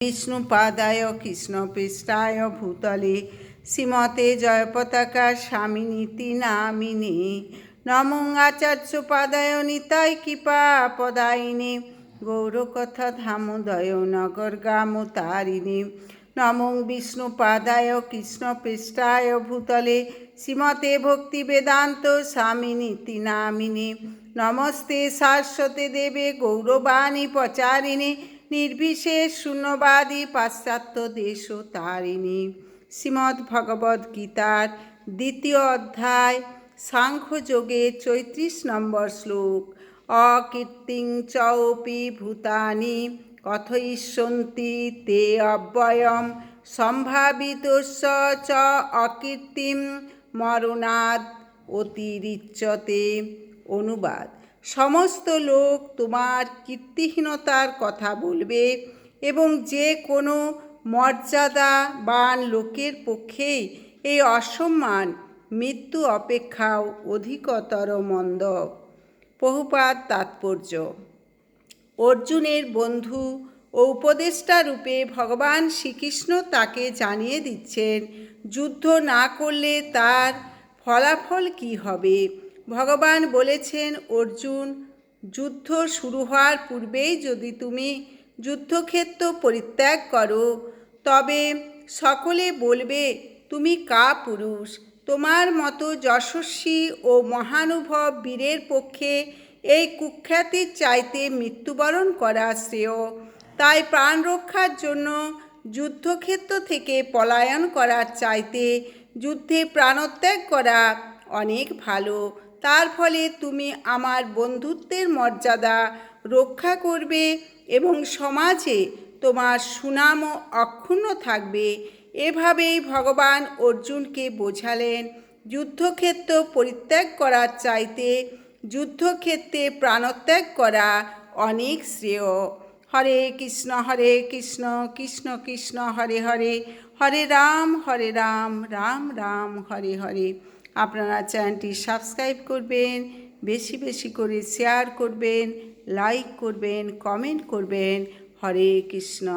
विष्णुपादाय कृष्णपृष्ठाय भूतले श्रीमते जयपताका स्वामिनीति नामिने नमो आचार्योपाध्याय निताय कृपा पदायिने गौरकथा धामोदय नगरगामोतारिणे नमो विष्णुपादाय कृष्णपृष्ठाय भूतले श्रीमते भक्तिवेदान्त स्वामिनीति नामिने नमस्ते सरस्वती देवे गौरवाणी प्रचारिणे निर्विशेष शून्यवादी पाश्चात्य देशतारिणी श्रीमद् भगवद गीतार द्वितीय अध्याय सांख्ययोगे 34 नम्बर श्लोक अकीर्तिं चौपि भूतानि कथयिष्यन्ति ते अव्ययं सम्भावितस्य च अकीर्तिं मरणात् अतिरिच्यते। অনুবাদ সমস্ত লোক তোমার কীর্তিহীনতার কথা বলবে এবং যে কোনো মর্যাদাবান লোকের পক্ষেই এই অসম্মান মৃত্যু অপেক্ষাও অধিকতর মন্দ। প্রভুপাদ তাৎপর্য অর্জুনের বন্ধু ও উপদেষ্টা রূপে ভগবান শ্রীকৃষ্ণ তাকে জানিয়ে দিচ্ছেন যুদ্ধ না করলে তার ফলাফল কী হবে। ভগবান বলেছেন, অর্জুন, যুদ্ধ শুরু হওয়ার পূর্বেই যদি তুমি যুদ্ধক্ষেত্র পরিত্যাগ করো তবে সকলে বলবে তুমি কাপুরুষ। তোমার মতো যশস্বী ও মহানুভব বীরের পক্ষে এই কুখ্যাতির চাইতে মৃত্যুবরণ করা শ্রেয়। তাই প্রাণ রক্ষার জন্য যুদ্ধক্ষেত্র থেকে পলায়ন করার চাইতে যুদ্ধে প্রাণত্যাগ করা অনেক ভালো। তার ফলে তুমি আমার বন্ধুত্বের মর্যাদা রক্ষা করবে এবং সমাজে তোমার সুনামও অক্ষুণ্ণ থাকবে। এভাবেই ভগবান অর্জুনকে বোঝালেন যুদ্ধক্ষেত্র পরিত্যাগ করার চাইতে যুদ্ধক্ষেত্রে প্রাণত্যাগ করা অনেক শ্রেয়। হরে কৃষ্ণ কৃষ্ণ কৃষ্ণ হরে হরে, হরে রাম রাম রাম হরে হরে। আপনারা চ্যানেলটি সাবস্ক্রাইব করবেন, বেশি বেশি করে শেয়ার করবেন, লাইক করবেন, কমেন্ট করবেন। হরে কৃষ্ণ।